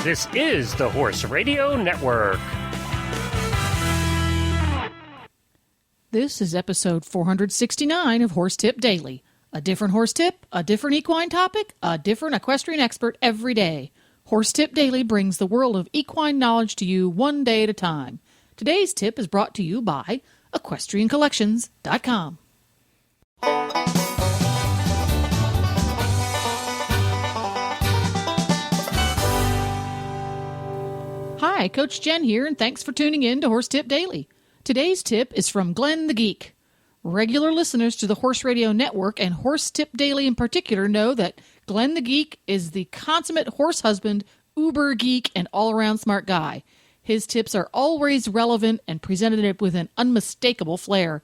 This is the Horse Radio Network. This is episode 469 of Horse Tip Daily. A different horse tip, a different equine topic, a different equestrian expert every day. Horse Tip Daily brings the world of equine knowledge to you one day at a time. Today's tip is brought to you by EquestrianCollections.com. Hi, Coach Jen here, and thanks for tuning in to Horse Tip Daily. Today's tip is from Glenn the Geek. Regular listeners to the Horse Radio Network and Horse Tip Daily in particular know that Glenn the Geek is the consummate horse husband, uber geek, and all-around smart guy. His tips are always relevant and presented with an unmistakable flair.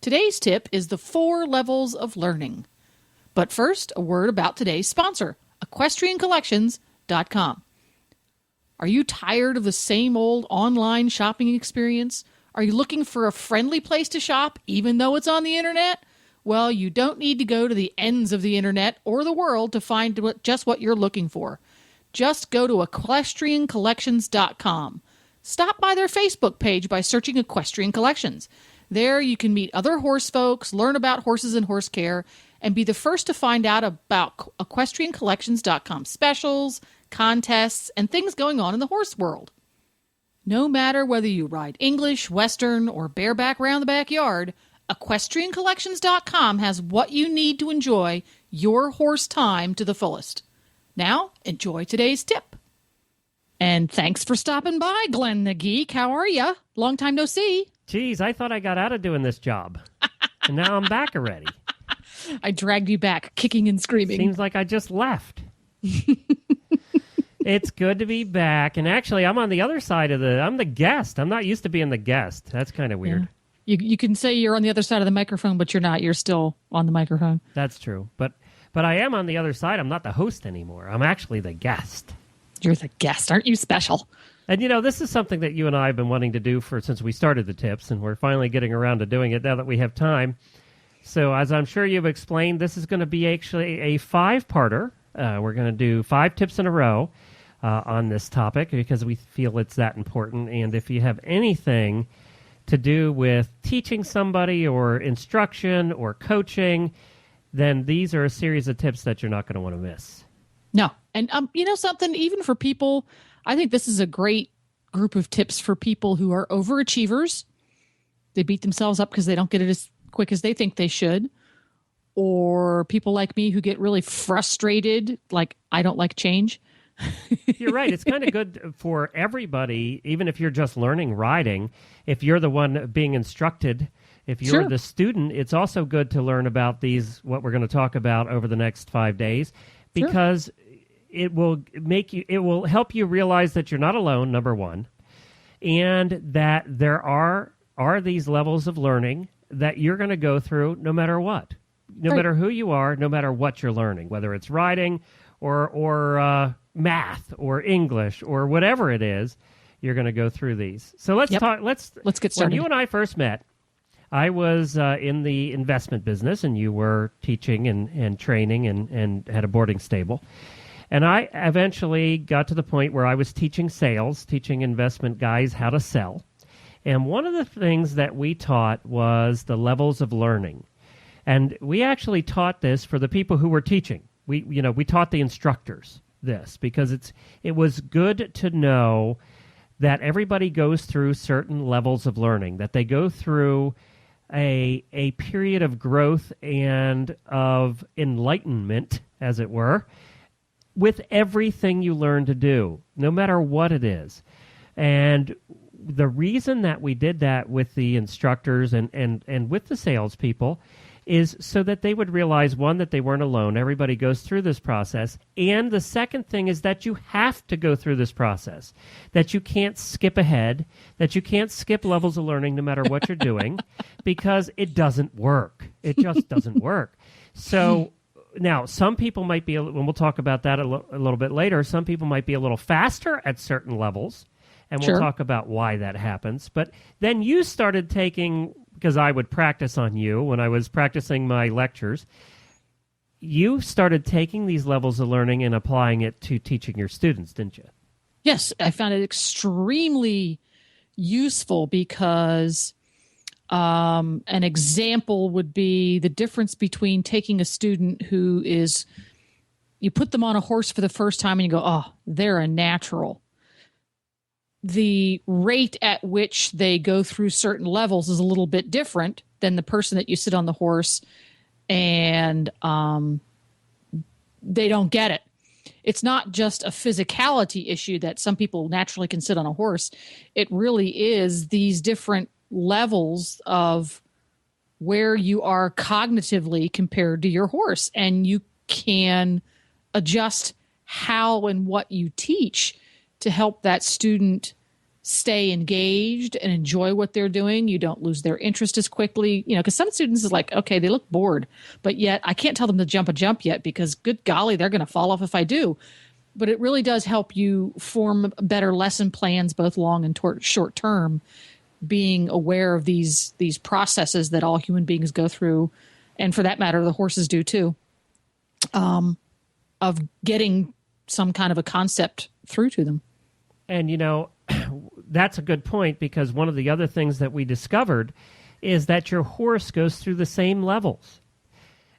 Today's tip is the 4 levels of learning. But first, a word about today's sponsor, EquestrianCollections.com. Are you tired of the same old online shopping experience? Are you looking for a friendly place to shop, even though it's on the internet? Well, you don't need to go to the ends of the internet or the world to find just what you're looking for. Just go to EquestrianCollections.com. Stop by their Facebook page by searching Equestrian Collections. There you can meet other horse folks, learn about horses and horse care, and be the first to find out about EquestrianCollections.com specials, contests, and things going on in the horse world. No matter whether you ride English, Western, or bareback around the backyard, EquestrianCollections.com has what you need to enjoy your horse time to the fullest. Now, enjoy today's tip. And thanks for stopping by, Glenn the Geek. How are you? Long time no see. Geez, I thought I got out of doing this job. And now I'm back already. I dragged you back, kicking and screaming. Seems like I just left. It's good to be back. And actually, I'm on the other side of I'm the guest. I'm not used to being the guest. That's kind of weird. Yeah. You can say you're on the other side of the microphone, but you're not. You're still on the microphone. That's true. But I am on the other side. I'm not the host anymore. I'm actually the guest. You're the guest. Aren't you special? And, this is something that you and I have been wanting to do since we started the tips, and we're finally getting around to doing it now that we have time. So as I'm sure you've explained, this is going to be actually a 5-parter. We're going to do 5 tips in a row on this topic because we feel it's that important. And if you have anything to do with teaching somebody or instruction or coaching, then these are a series of tips that you're not going to want to miss. No. And something, even for people, I think this is a great group of tips for people who are overachievers. They beat themselves up because they don't get it as quick as they think they should. Or people like me who get really frustrated, like I don't like change. You're right. It's kind of good for everybody, even if you're just learning riding. If you're the one being instructed, if you're the student, it's also good to learn about what we're going to talk about over the next 5 days, because it will help you realize that you're not alone, number one, and that there are these levels of learning that you're going to go through no matter what. No matter who you are, no matter what you're learning, whether it's riding or math or English or whatever it is, you're going to go through these. So let's talk. Let's get started. When you and I first met, I was in the investment business, and you were teaching and training and had a boarding stable. And I eventually got to the point where I was teaching sales, teaching investment guys how to sell. And one of the things that we taught was the levels of learning. And we actually taught this for the people who were teaching. We taught the instructors this because it was good to know that everybody goes through certain levels of learning, that they go through a period of growth and of enlightenment, as it were, with everything you learn to do, no matter what it is. And the reason that we did that with the instructors and with the salespeople is so that they would realize, one, that they weren't alone. Everybody goes through this process. And the second thing is that you have to go through this process, that you can't skip ahead, that you can't skip levels of learning no matter what you're doing, because it doesn't work. It just doesn't work. So now, some people might be, and we'll talk about that a little bit later, some people might be a little faster at certain levels, and we'll talk about why that happens. But then you started taking, because I would practice on you when I was practicing my lectures, you started taking these levels of learning and applying it to teaching your students, didn't you? Yes, I found it extremely useful because an example would be the difference between taking a student who is, you put them on a horse for the first time and you go, oh, they're a natural. The rate at which they go through certain levels is a little bit different than the person that you sit on the horse and they don't get it. It's not just a physicality issue that some people naturally can sit on a horse. It really is these different levels of where you are cognitively compared to your horse. And you can adjust how and what you teach to help that student stay engaged and enjoy what they're doing. You don't lose their interest as quickly, because some students is like, okay, they look bored, but yet I can't tell them to jump a jump yet because good golly, they're going to fall off if I do. But it really does help you form better lesson plans, both long and short term, being aware of these processes that all human beings go through. And for that matter, the horses do too, of getting some kind of a concept through to them. And, that's a good point, because one of the other things that we discovered is that your horse goes through the same levels.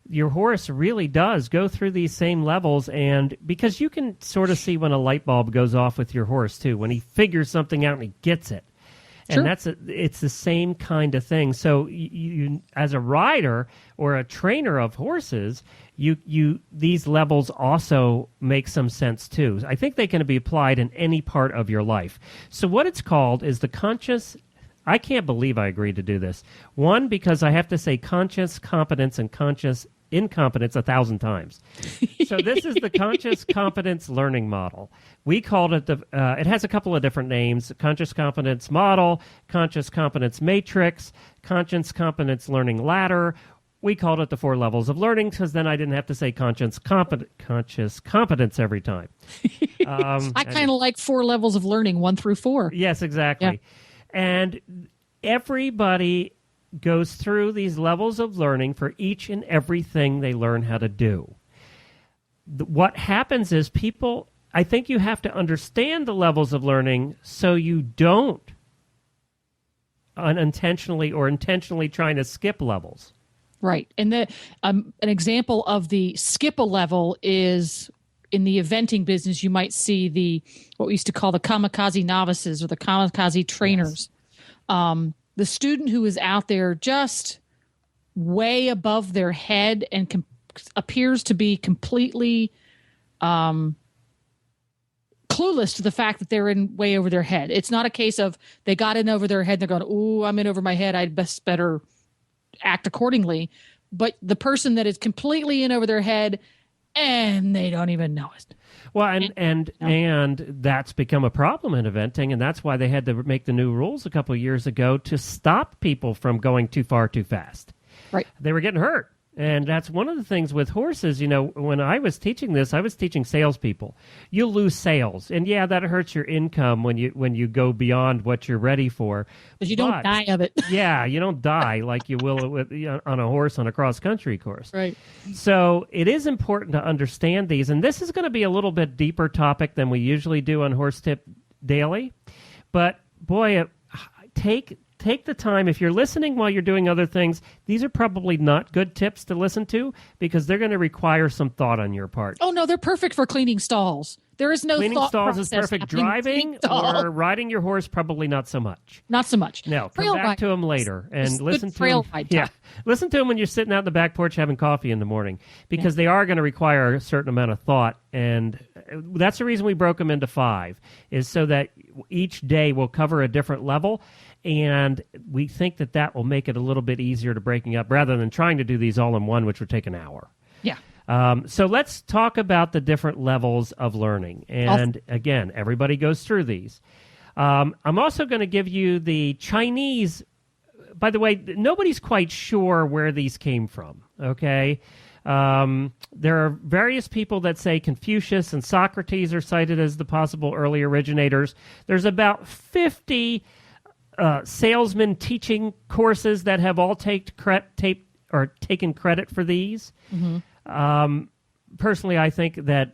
Your horse really does go through these same levels, and because you can sort of see when a light bulb goes off with your horse too, when he figures something out and he gets it. Sure. And it's the same kind of thing. So you as a rider or a trainer of horses, you these levels also make some sense too. I think they can be applied in any part of your life. So what it's called is the conscious. I can't believe I agreed to do this. One, because I have to say conscious competence and conscious incompetence 1,000 times. So this is the conscious competence learning model. We called it it has a couple of different names: conscious competence model, conscious competence matrix, conscious competence learning ladder. We called it the 4 levels of learning because then I didn't have to say conscious competence every time. I kind of like 4 levels of learning, 1 through 4. Yes, exactly. Yeah. And everybody goes through these levels of learning for each and everything they learn how to do. What happens is I think you have to understand the levels of learning so you don't unintentionally or intentionally trying to skip levels. Right. And an example of the skip a level is in the eventing business. You might see what we used to call the kamikaze novices or the kamikaze trainers. Yes. The student who is out there just way above their head and appears to be completely clueless to the fact that they're in way over their head. It's not a case of they got in over their head. They're going, "Ooh, I'm in over my head. I'd better act accordingly." But the person that is completely in over their head and they don't even know it. Well, and that's become a problem in eventing, and that's why they had to make the new rules a couple of years ago to stop people from going too far too fast. Right. They were getting hurt. And that's one of the things with horses. When I was teaching this, I was teaching salespeople. You lose sales, and yeah, that hurts your income when you go beyond what you're ready for. But you don't die of it. Yeah, you don't die like you will on a horse on a cross-country course. Right. So it is important to understand these, and this is going to be a little bit deeper topic than we usually do on Horse Tip Daily. But boy, take the time. If you're listening while you're doing other things, these are probably not good tips to listen to because they're going to require some thought on your part. Oh, no, they're perfect for cleaning stalls. There is no cleaning thought stalls process. Is perfect. Driving or riding your horse, probably not so much. Not so much. No, come back to them later and listen to them. Yeah, listen to them when you're sitting out in the back porch having coffee in the morning because they are going to require a certain amount of thought, and that's the reason we broke them into 5, is so that each day will cover a different level. And we think that will make it a little bit easier to breaking up rather than trying to do these all in one, which would take an hour. Yeah. So let's talk about the different levels of learning. And again, everybody goes through these. I'm also going to give you the Chinese. By the way, nobody's quite sure where these came from, okay? There are various people that say Confucius and Socrates are cited as the possible early originators. There's about 50 salesman teaching courses that have all taken credit for these. Mm-hmm. personally, I think that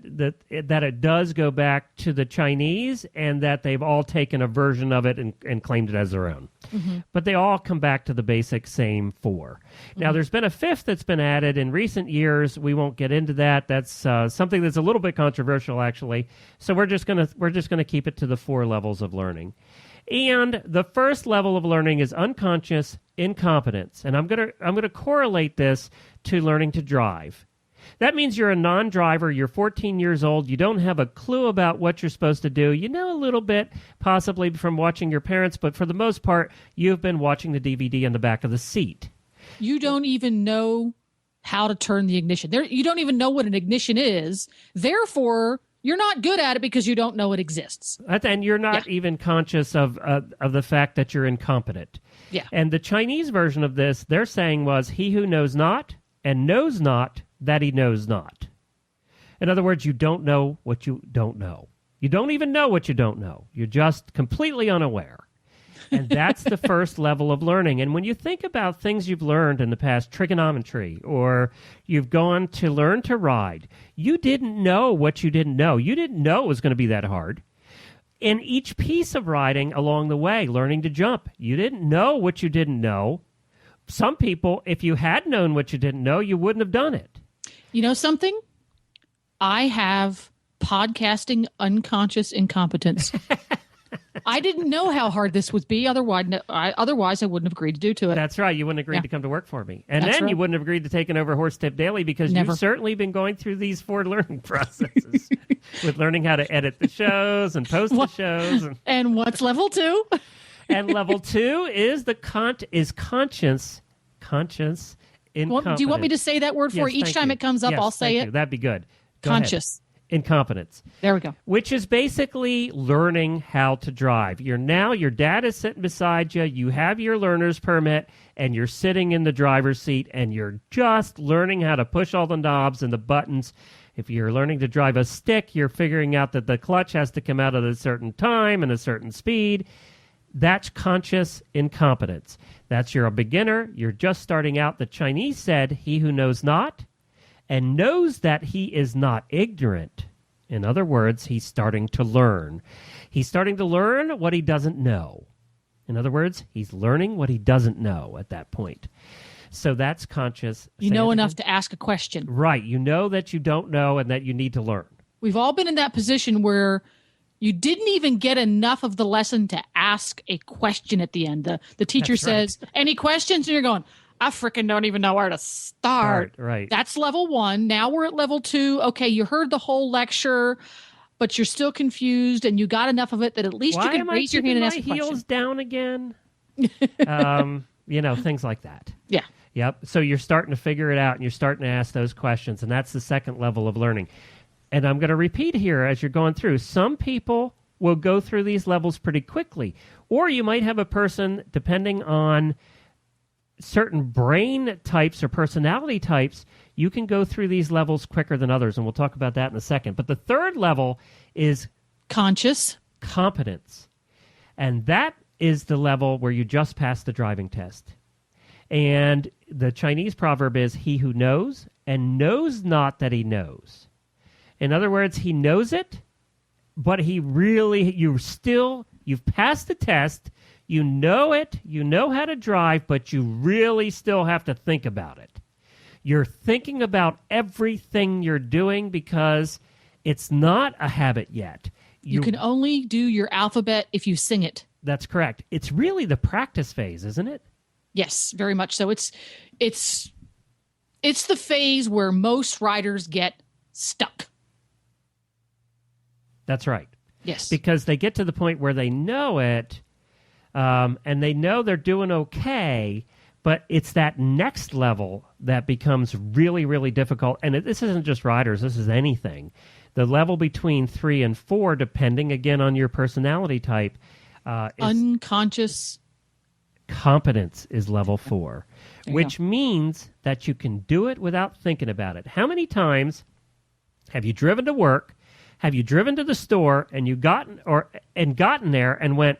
it does go back to the Chinese, and that they've all taken a version of it and claimed it as their own. Mm-hmm. But they all come back to the basic same four. Mm-hmm. Now, there's been a fifth that's been added in recent years. We won't get into that. That's something that's a little bit controversial, actually. So we're just gonna keep it to the 4 levels of learning. And the first level of learning is unconscious incompetence, and I'm gonna correlate this to learning to drive. That means you're a non-driver, you're 14 years old, you don't have a clue about what you're supposed to do. You know a little bit, possibly from watching your parents, but for the most part, you've been watching the DVD in the back of the seat. You don't even know how to turn the ignition. You don't even know what an ignition is. Therefore, you're not good at it because you don't know it exists. And you're not even conscious of the fact that you're incompetent. Yeah. And the Chinese version of this, they're saying was, he who knows not and knows not that he knows not. In other words, you don't know what you don't know. You don't even know what you don't know. You're just completely unaware. And that's the first level of learning. And when you think about things you've learned in the past, trigonometry, or you've gone to learn to ride, you didn't know what you didn't know. You didn't know it was going to be that hard. In each piece of riding along the way, learning to jump, you didn't know what you didn't know. Some people, if you had known what you didn't know, you wouldn't have done it. You know something? I have podcasting unconscious incompetence. I didn't know how hard this would be. Otherwise, I wouldn't have agreed to do to it. That's right. You wouldn't have agreed to come to work for me. And That's then right. you wouldn't have agreed to taking over Horse Tip Daily because Never. you've certainly been going through these 4 learning processes with learning how to edit the shows and post the shows. And what's level 2? And level 2 is conscience incompetence. Do you want me to say that word for Yes, you? Each thank time you. it comes up, Yes, I'll say thank it. you. That'd be good. Go Conscious. ahead. Incompetence. There we go. Which is basically learning how to drive. Your dad is sitting beside you, you have your learner's permit, and you're sitting in the driver's seat, and you're just learning how to push all the knobs and the buttons. If you're learning to drive a stick, you're figuring out that the clutch has to come out at a certain time and a certain speed. That's conscious incompetence. That's you're a beginner, you're just starting out. The Chinese said, he who knows not and knows that he is not ignorant. In other words, he's starting to learn. He's starting to learn what he doesn't know. In other words, he's learning what he doesn't know at that point. So that's conscious. You know enough to ask a question. Right. You know that you don't know and that you need to learn. We've all been in that position where you didn't even get enough of the lesson to ask a question at the end. The teacher says, any questions? And you're going, I freaking don't even know where to start. Right. That's level 1. Now we're at level 2. Okay, you heard the whole lecture, but you're still confused, and you got enough of it that at least you can raise your hand and ask a question. Why am I keeping my heels down again? Things like that. Yeah. Yep. So you're starting to figure it out, and you're starting to ask those questions, and that's the second level of learning. And I'm going to repeat here as you're going through. Some people will go through these levels pretty quickly, or you might have a person, depending on certain brain types or personality types, you can go through these levels quicker than others, and we'll talk about that in a second. But the third level is conscious competence, and that is the level where you just passed the driving test. And the Chinese proverb is, he who knows and knows not that he knows. In other words, he knows it, but you've passed the test, you know it, you know how to drive, but you really still have to think about it. You're thinking about everything you're doing because it's not a habit yet. You can only do your alphabet if you sing it. That's correct. It's really the practice phase, isn't it? Yes, very much so. It's the phase where most riders get stuck. That's right. Yes. Because they get to the point where they know it, and they know they're doing okay, but it's that next level that becomes really, really difficult. And this isn't just riders. This is anything. The level between 3 and 4, depending, again, on your personality type, is unconscious competence is level 4, which means that you can do it without thinking about it. How many times have you driven to work, have you driven to the store, and you gotten there and went,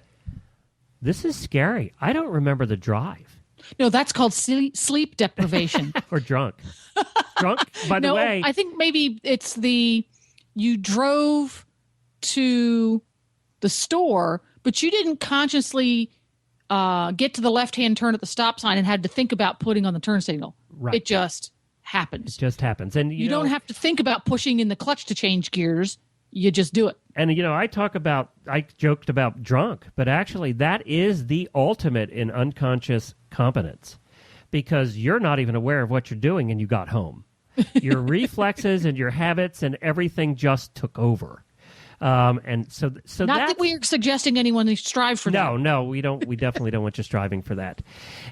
this is scary. I don't remember the drive. No, that's called sleep deprivation. Or drunk. Drunk, by the way. I think maybe it's you drove to the store, but you didn't consciously get to the left-hand turn at the stop sign and had to think about putting on the turn signal. Right. It just happens. It just happens. And you don't have to think about pushing in the clutch to change gears. You just do it. And, I joked about drunk, but actually that is the ultimate in unconscious competence, because you're not even aware of what you're doing and you got home. Your reflexes and your habits and everything just took over. And so not that we are suggesting anyone to strive for that. No, we don't. We definitely don't want you striving for that.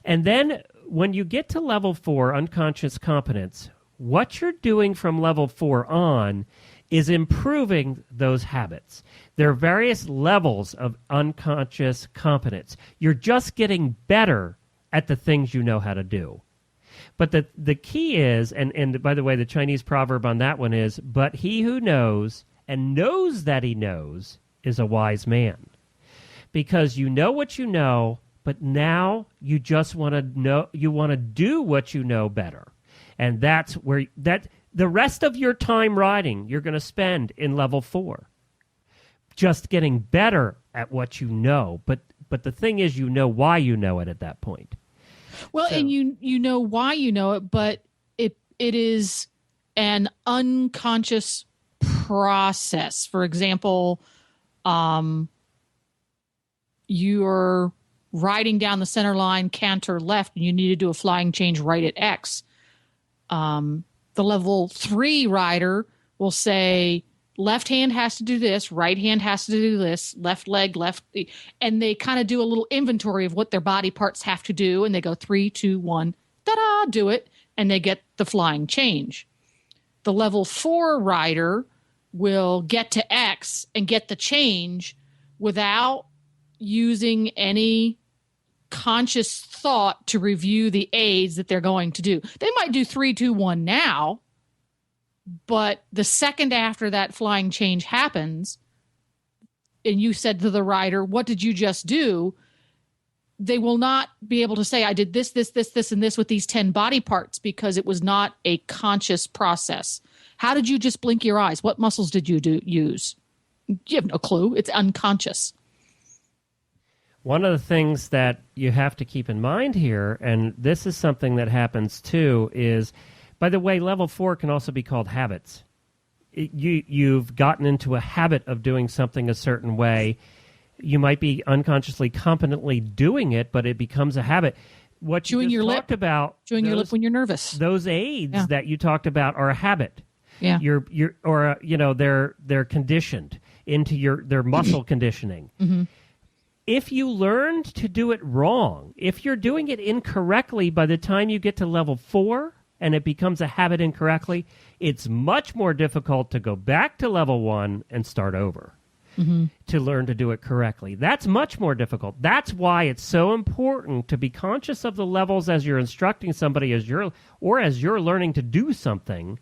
And then when you get to level 4, unconscious competence, what you're doing from level 4 on is improving those habits. There are various levels of unconscious competence. You're just getting better at the things you know how to do. But the key is, and by the way, the Chinese proverb on that one is, but he who knows and knows that he knows is a wise man. Because you know what you know, but now you just want to do what you know better. And that's where the rest of your time riding you're going to spend in level 4. Just getting better at what you know. But the thing is, you know why you know it at that point. Well, and you know why you know it, but it is an unconscious process. For example, you're riding down the center line, canter left, and you need to do a flying change right at X. The level 3 rider will say, left hand has to do this, right hand has to do this, left leg, left, and they kind of do a little inventory of what their body parts have to do, and they go 3, 2, 1, ta-da, do it, and they get the flying change. The level 4 rider will get to X and get the change without using any conscious thought to review the aids that they're going to do. They might do 3, 2, 1 now, but the second after that flying change happens, and you said to the rider, what did you just do? They will not be able to say, I did this, this, this, this, and this with these 10 body parts, because it was not a conscious process. How did you just blink your eyes? What muscles did you use? You have no clue. It's unconscious. One of the things that you have to keep in mind here, and this is something that happens too, is, by the way, level 4 can also be called habits. You've gotten into a habit of doing something a certain way. You might be unconsciously, competently doing it, but it becomes a habit. What chewing you your talked lip. about, chewing your lip when you're nervous. Those aids that you talked about are a habit. Yeah. They're conditioned into their muscle conditioning. Mm-hmm. If you learned to do it wrong, if you're doing it incorrectly by the time you get to level 4 and it becomes a habit incorrectly, it's much more difficult to go back to level 1 and start over to learn to do it correctly. That's much more difficult. That's why it's so important to be conscious of the levels as you're instructing somebody, as you're learning to do something,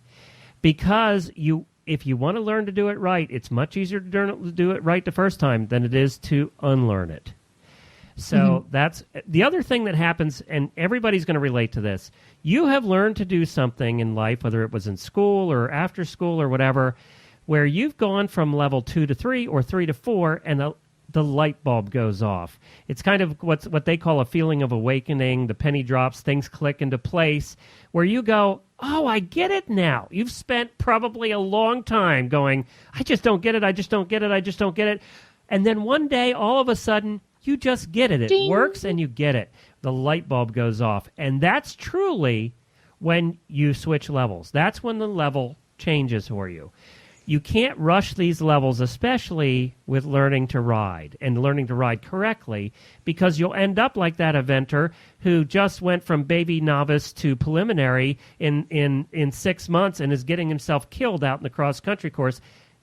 because if you want to learn to do it right, it's much easier to do it right the first time than it is to unlearn it. So that's the other thing that happens, and everybody's going to relate to this. You have learned to do something in life, whether it was in school or after school or whatever, where you've gone from level 2 to 3 or 3 to 4, and the light bulb goes off. It's kind of what they call a feeling of awakening. The penny drops, things click into place, where you go, oh, I get it now. You've spent probably a long time going, I just don't get it, I just don't get it, I just don't get it. And then one day, all of a sudden, you just get it. It Ding. works and you get it. The light bulb goes off. And that's truly when you switch levels. That's when the level changes for you. You can't rush these levels, especially with learning to ride and learning to ride correctly, because you'll end up like that eventer who just went from baby novice to preliminary in 6 months and is getting himself killed out in the cross-country course.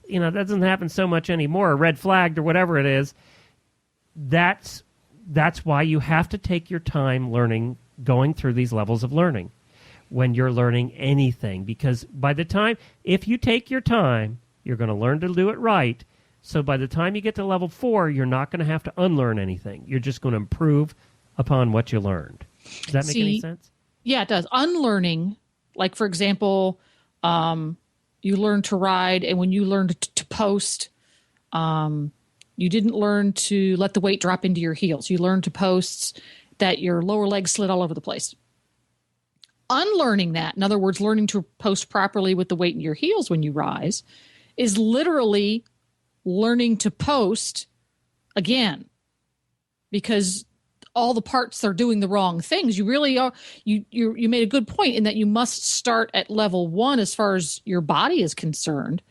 That doesn't happen so much anymore, or red flagged or whatever it is. That's why you have to take your time going through these levels of learning when you're learning anything, because by the time, if you take your time, you're going to learn to do it right. So by the time you get to level 4, you're not going to have to unlearn anything. You're just going to improve upon what you learned. Does that make any sense? Yeah, it does. Unlearning, like, for example, you learn to ride, and when you learned to post, you didn't learn to let the weight drop into your heels. You learned to post that your lower legs slid all over the place. Unlearning that, in other words, learning to post properly with the weight in your heels when you rise, is literally learning to post again, because all the parts are doing the wrong things. You really are. You made a good point in that you must start at level 1 as far as your body is concerned,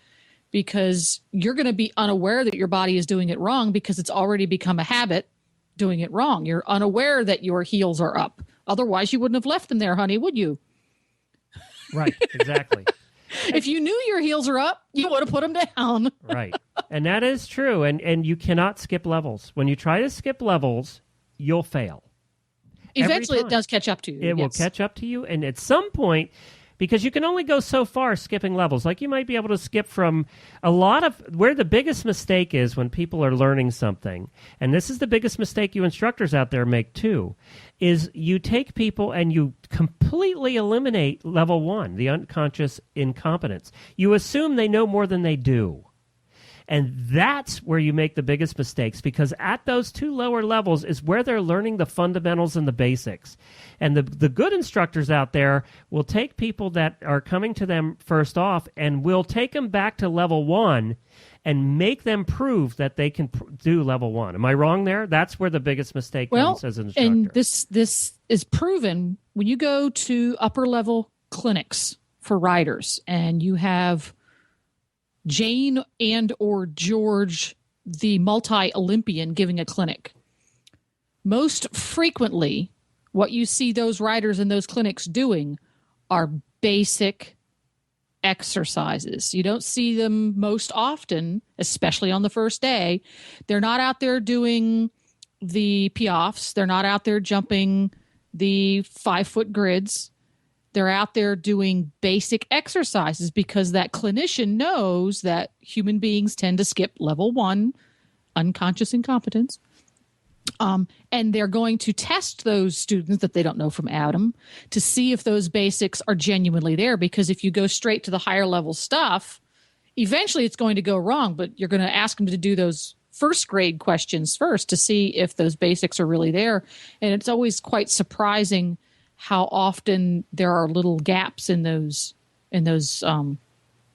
because you're going to be unaware that your body is doing it wrong because it's already become a habit doing it wrong. You're unaware that your heels are up. Otherwise, you wouldn't have left them there, honey, would you? Right, exactly. If you knew your heels are up, you would have put them down. Right. And that is true. And you cannot skip levels. When you try to skip levels, you'll fail. Eventually, it does catch up to you. It will catch up to you. And at some point, because you can only go so far skipping levels. Like you might be able to skip from a lot of where the biggest mistake is when people are learning something. And this is the biggest mistake you instructors out there make too, is you take people and you completely eliminate level 1, the unconscious incompetence. You assume they know more than they do. And that's where you make the biggest mistakes, because at those 2 lower levels is where they're learning the fundamentals and the basics. And the good instructors out there will take people that are coming to them first off and will take them back to level 1 and make them prove that they can do level 1. Am I wrong there? That's where the biggest mistake comes as an instructor. And this is proven when you go to upper level clinics for riders and you have Jane and or George, the multi-Olympian, giving a clinic. Most frequently, what you see those riders in those clinics doing are basic exercises. You don't see them most often, especially on the first day. They're not out there doing the piafs. They're not out there jumping the 5-foot grids. They're out there doing basic exercises because that clinician knows that human beings tend to skip level 1, unconscious incompetence. And they're going to test those students that they don't know from Adam to see if those basics are genuinely there. Because if you go straight to the higher level stuff, eventually it's going to go wrong. But you're going to ask them to do those first grade questions first to see if those basics are really there. And it's always quite surprising how often there are little gaps in those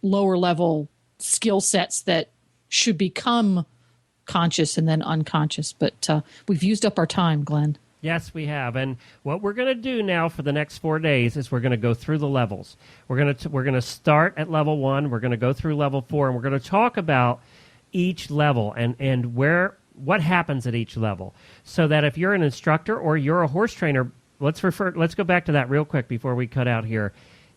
lower level skill sets that should become conscious and then unconscious. But we've used up our time, Glenn. Yes, we have. And what we're going to do now for the next 4 days is we're going to go through the levels. We're going to start at level 1. We're going to go through level 4, and we're going to talk about each level and what happens at each level, so that if you're an instructor or you're a horse trainer. Let's go back to that real quick before we cut out here.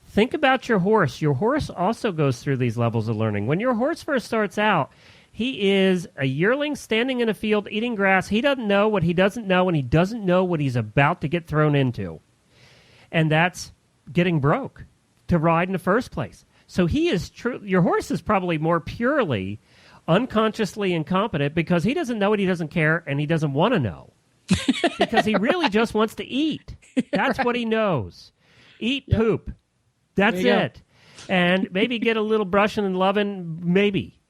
Think about your horse. Your horse also goes through these levels of learning. When your horse first starts out, he is a yearling standing in a field eating grass. He doesn't know what he doesn't know, and he doesn't know what he's about to get thrown into. And that's getting broke to ride in the first place. So your horse is probably more purely unconsciously incompetent because he doesn't know what he doesn't care, and he doesn't want to know. Because he really just wants to eat. That's right. What he knows. Eat, poop. That's it. And maybe get a little brushing and loving, maybe.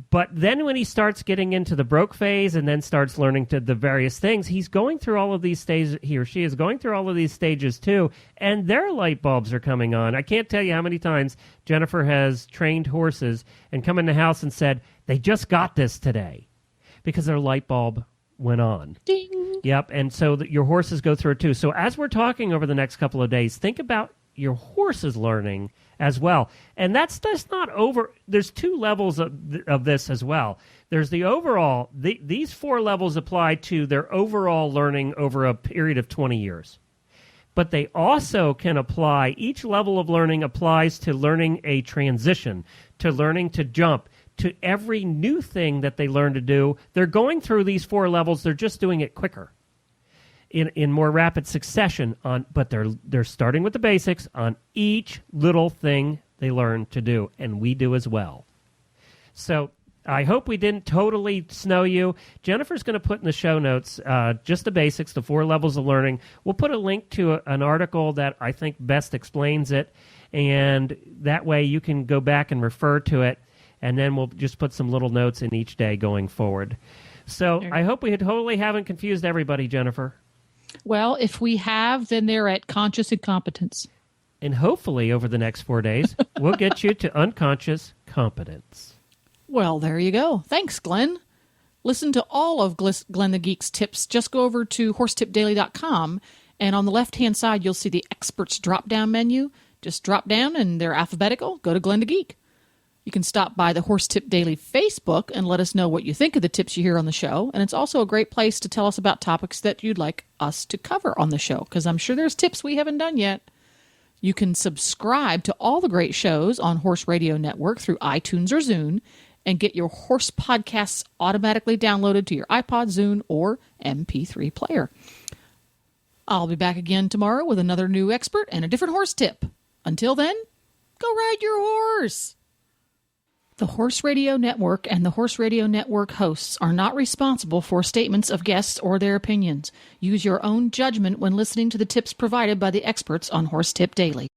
But then when he starts getting into the broke phase and then starts learning to the various things, he's going through all of these stages. He or she is going through all of these stages too, and their light bulbs are coming on. I can't tell you how many times Jennifer has trained horses and come in the house and said, they just got this today because their light bulb went on. Ding. Yep, and so your horses go through it too. So as we're talking over the next couple of days, think about your horses learning as well. And that's not over. There's 2 levels of this as well. There's the overall. These 4 levels apply to their overall learning over a period of 20 years. But they also can apply, each level of learning applies to learning a transition, to learning to jump, to every new thing that they learn to do. They're going through these 4 levels. They're just doing it quicker, in more rapid succession. But they're starting with the basics on each little thing they learn to do, and we do as well. So I hope we didn't totally snow you. Jennifer's going to put in the show notes just the basics, the 4 levels of learning. We'll put a link to an article that I think best explains it, and that way you can go back and refer to it, and then we'll just put some little notes in each day going forward. So I hope we totally haven't confused everybody, Jennifer. Well, if we have, then they're at conscious incompetence. And hopefully over the next 4 days, we'll get you to unconscious competence. Well, there you go. Thanks, Glenn. Listen to all of Glenn the Geek's tips. Just go over to horsetipdaily.com, and on the left-hand side, you'll see the experts drop-down menu. Just drop down, and they're alphabetical. Go to Glenn the Geek. You can stop by the Horse Tip Daily Facebook and let us know what you think of the tips you hear on the show. And it's also a great place to tell us about topics that you'd like us to cover on the show, because I'm sure there's tips we haven't done yet. You can subscribe to all the great shows on Horse Radio Network through iTunes or Zune and get your horse podcasts automatically downloaded to your iPod, Zune, or MP3 player. I'll be back again tomorrow with another new expert and a different horse tip. Until then, go ride your horse! The Horse Radio Network and the Horse Radio Network hosts are not responsible for statements of guests or their opinions. Use your own judgment when listening to the tips provided by the experts on Horse Tip Daily.